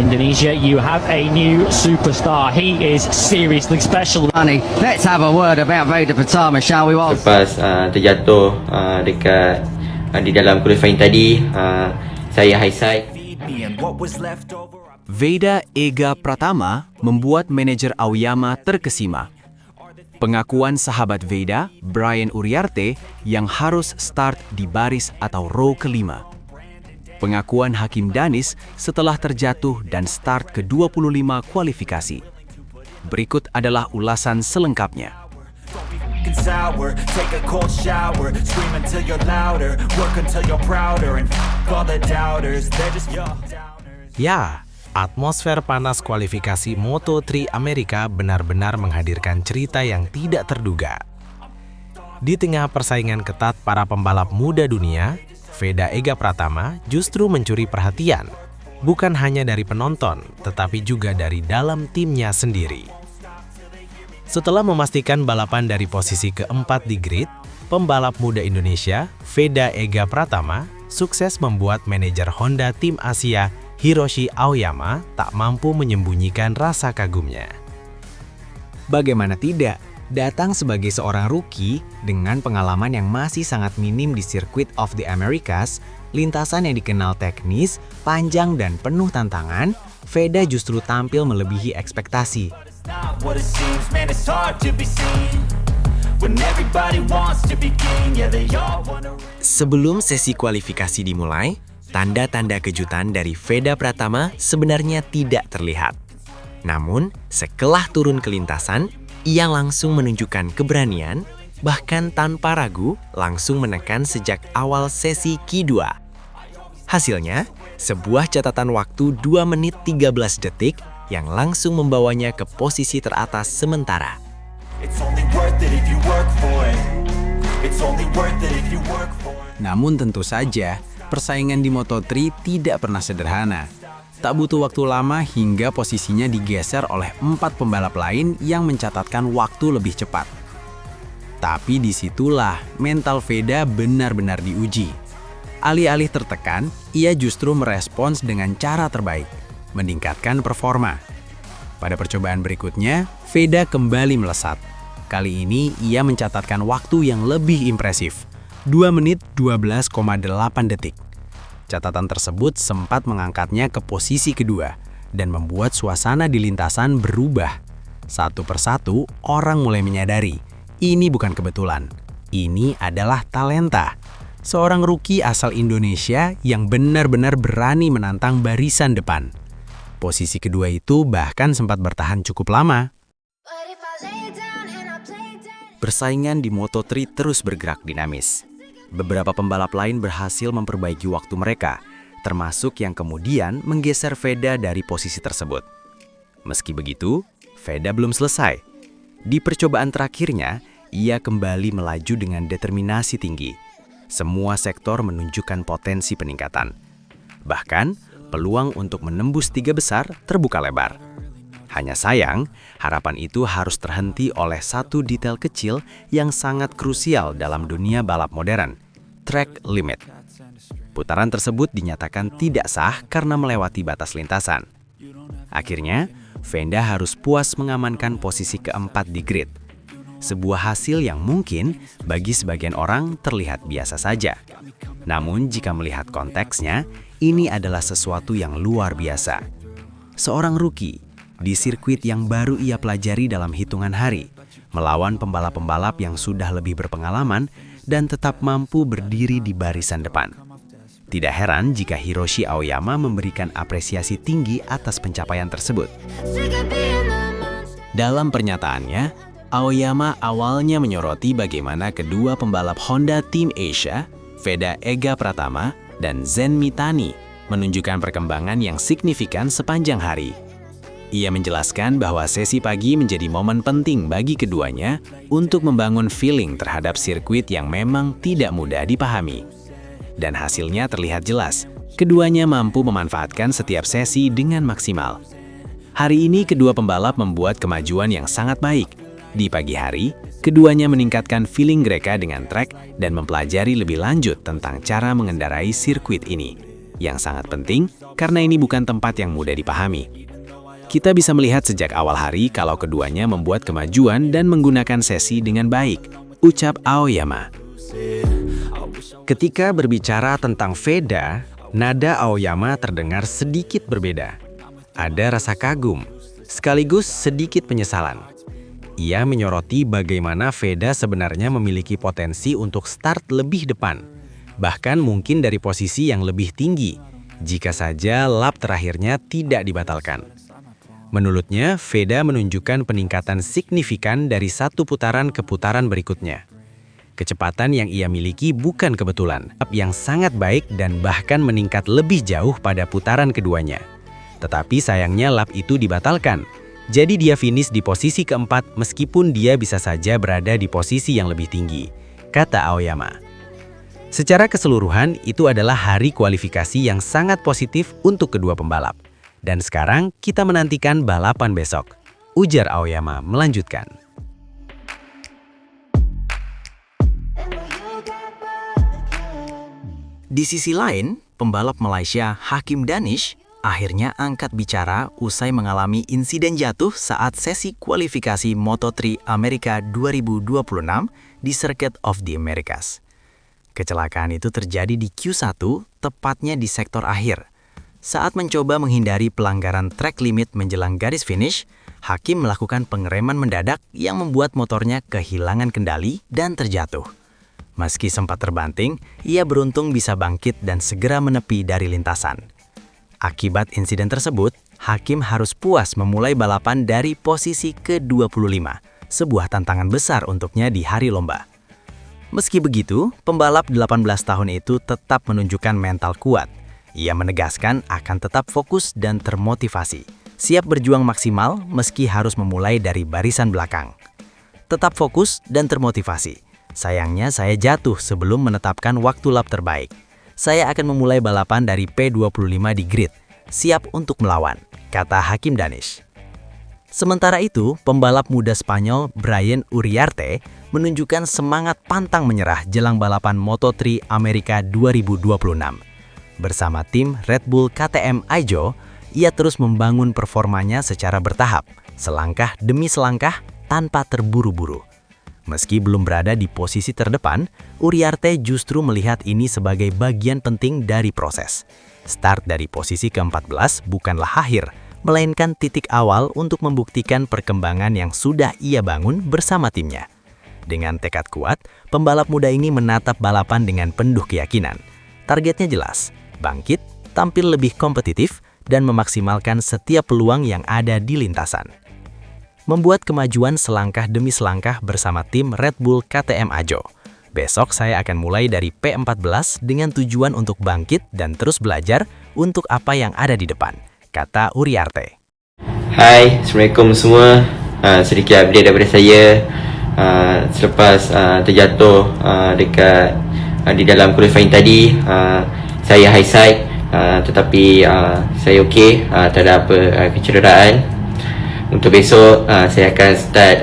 Indonesia, you have a new superstar. He is seriously special. Let's have a word about Veda Pratama, shall we? Lepas terjatuh dekat di dalam qualifying tadi, saya high side. Veda Ega Pratama membuat manajer Aoyama terkesima. Pengakuan sahabat Veda, Brian Uriarte, yang harus start di baris atau row kelima. Pengakuan Hakim Danis setelah terjatuh dan start ke-25 kualifikasi. Berikut adalah ulasan selengkapnya. Ya, atmosfer panas kualifikasi Moto3 Amerika benar-benar menghadirkan cerita yang tidak terduga. Di tengah persaingan ketat para pembalap muda dunia, Veda Ega Pratama justru mencuri perhatian, bukan hanya dari penonton, tetapi juga dari dalam timnya sendiri. Setelah memastikan balapan dari posisi keempat di grid, pembalap muda Indonesia, Veda Ega Pratama, sukses membuat manajer Honda Tim Asia, Hiroshi Aoyama, tak mampu menyembunyikan rasa kagumnya. Bagaimana tidak, datang sebagai seorang rookie dengan pengalaman yang masih sangat minim di Circuit of the Americas, lintasan yang dikenal teknis, panjang dan penuh tantangan, Veda justru tampil melebihi ekspektasi. Sebelum sesi kualifikasi dimulai, tanda-tanda kejutan dari Veda Pratama sebenarnya tidak terlihat. Namun, setelah turun ke lintasan, ia langsung menunjukkan keberanian, bahkan tanpa ragu langsung menekan sejak awal sesi Q2. Hasilnya, sebuah catatan waktu 2 menit 13 detik yang langsung membawanya ke posisi teratas sementara. Namun tentu saja, persaingan di Moto3 tidak pernah sederhana. Tak butuh waktu lama hingga posisinya digeser oleh 4 pembalap lain yang mencatatkan waktu lebih cepat. Tapi disitulah mental Veda benar-benar diuji. Alih-alih tertekan, ia justru merespons dengan cara terbaik, meningkatkan performa. Pada percobaan berikutnya, Veda kembali melesat. Kali ini ia mencatatkan waktu yang lebih impresif, 2 menit 12,8 detik. Catatan tersebut sempat mengangkatnya ke posisi kedua dan membuat suasana di lintasan berubah. Satu persatu, orang mulai menyadari, ini bukan kebetulan. Ini adalah talenta. Seorang rookie asal Indonesia yang benar-benar berani menantang barisan depan. Posisi kedua itu bahkan sempat bertahan cukup lama. Persaingan di Moto3 terus bergerak dinamis. Beberapa pembalap lain berhasil memperbaiki waktu mereka, termasuk yang kemudian menggeser Veda dari posisi tersebut. Meski begitu, Veda belum selesai. Di percobaan terakhirnya, ia kembali melaju dengan determinasi tinggi. Semua sektor menunjukkan potensi peningkatan. Bahkan, peluang untuk menembus 3 besar terbuka lebar. Hanya sayang, harapan itu harus terhenti oleh satu detail kecil yang sangat krusial dalam dunia balap modern, track limit. Putaran tersebut dinyatakan tidak sah karena melewati batas lintasan. Akhirnya, Veda harus puas mengamankan posisi keempat di grid. Sebuah hasil yang mungkin bagi sebagian orang terlihat biasa saja. Namun jika melihat konteksnya, ini adalah sesuatu yang luar biasa. Seorang rookie di sirkuit yang baru ia pelajari dalam hitungan hari, melawan pembalap-pembalap yang sudah lebih berpengalaman dan tetap mampu berdiri di barisan depan. Tidak heran jika Hiroshi Aoyama memberikan apresiasi tinggi atas pencapaian tersebut. Dalam pernyataannya, Aoyama awalnya menyoroti bagaimana kedua pembalap Honda Tim Asia, Veda Ega Pratama dan Zen Mitani, menunjukkan perkembangan yang signifikan sepanjang hari. Ia menjelaskan bahwa sesi pagi menjadi momen penting bagi keduanya untuk membangun feeling terhadap sirkuit yang memang tidak mudah dipahami. Dan hasilnya terlihat jelas, keduanya mampu memanfaatkan setiap sesi dengan maksimal. Hari ini kedua pembalap membuat kemajuan yang sangat baik. Di pagi hari, keduanya meningkatkan feeling mereka dengan trek dan mempelajari lebih lanjut tentang cara mengendarai sirkuit ini. Yang sangat penting, karena ini bukan tempat yang mudah dipahami. Kita bisa melihat sejak awal hari kalau keduanya membuat kemajuan dan menggunakan sesi dengan baik, ucap Aoyama. Ketika berbicara tentang Veda, nada Aoyama terdengar sedikit berbeda. Ada rasa kagum, sekaligus sedikit penyesalan. Ia menyoroti bagaimana Veda sebenarnya memiliki potensi untuk start lebih depan, bahkan mungkin dari posisi yang lebih tinggi, jika saja lap terakhirnya tidak dibatalkan. Menurutnya, Veda menunjukkan peningkatan signifikan dari satu putaran ke putaran berikutnya. Kecepatan yang ia miliki bukan kebetulan, yang sangat baik dan bahkan meningkat lebih jauh pada putaran keduanya. Tetapi sayangnya lap itu dibatalkan. Jadi dia finish di posisi keempat meskipun dia bisa saja berada di posisi yang lebih tinggi, kata Aoyama. Secara keseluruhan, itu adalah hari kualifikasi yang sangat positif untuk kedua pembalap. Dan sekarang kita menantikan balapan besok, ujar Aoyama melanjutkan. Di sisi lain, pembalap Malaysia Hakim Danish akhirnya angkat bicara usai mengalami insiden jatuh saat sesi kualifikasi Moto3 Amerika 2026 di Circuit of the Americas. Kecelakaan itu terjadi di Q1, tepatnya di sektor akhir. Saat mencoba menghindari pelanggaran track limit menjelang garis finish, Hakim melakukan pengereman mendadak yang membuat motornya kehilangan kendali dan terjatuh. Meski sempat terbanting, ia beruntung bisa bangkit dan segera menepi dari lintasan. Akibat insiden tersebut, Hakim harus puas memulai balapan dari posisi ke-25, sebuah tantangan besar untuknya di hari lomba. Meski begitu, pembalap 18 tahun itu tetap menunjukkan mental kuat. Ia menegaskan akan tetap fokus dan termotivasi, siap berjuang maksimal meski harus memulai dari barisan belakang. Tetap fokus dan termotivasi. Sayangnya saya jatuh sebelum menetapkan waktu lap terbaik. Saya akan memulai balapan dari P25 di grid, siap untuk melawan, kata Hakim Danish. Sementara itu, pembalap muda Spanyol Brian Uriarte menunjukkan semangat pantang menyerah jelang balapan Moto3 Amerika 2026. Bersama tim Red Bull KTM Aijo, ia terus membangun performanya secara bertahap, selangkah demi selangkah tanpa terburu-buru. Meski belum berada di posisi terdepan, Uriarte justru melihat ini sebagai bagian penting dari proses. Start dari posisi ke-14 bukanlah akhir, melainkan titik awal untuk membuktikan perkembangan yang sudah ia bangun bersama timnya. Dengan tekad kuat, pembalap muda ini menatap balapan dengan penuh keyakinan. Targetnya jelas, bangkit, tampil lebih kompetitif, dan memaksimalkan setiap peluang yang ada di lintasan. Membuat kemajuan selangkah demi selangkah bersama tim Red Bull KTM Aijo. Besok saya akan mulai dari P14 dengan tujuan untuk bangkit dan terus belajar untuk apa yang ada di depan, kata Uriarte. Hai, Assalamualaikum semua. Sedikit update daripada saya. Selepas terjatuh dekat di dalam qualifying tadi, saya high side, tetapi saya okey, tak ada apa kecederaan. Untuk besok saya akan start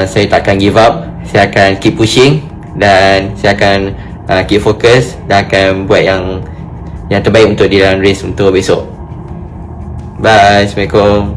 saya tak akan give up. Saya akan keep pushing dan saya akan keep fokus dan akan buat yang terbaik untuk di dalam race untuk besok. Bye, Assalamualaikum.